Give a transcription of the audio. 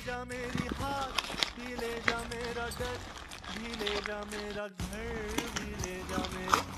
जा मेरी हाथ, भी ले जा मेरा डर, भी ले जा मेरा घर, भी ले जा मेरे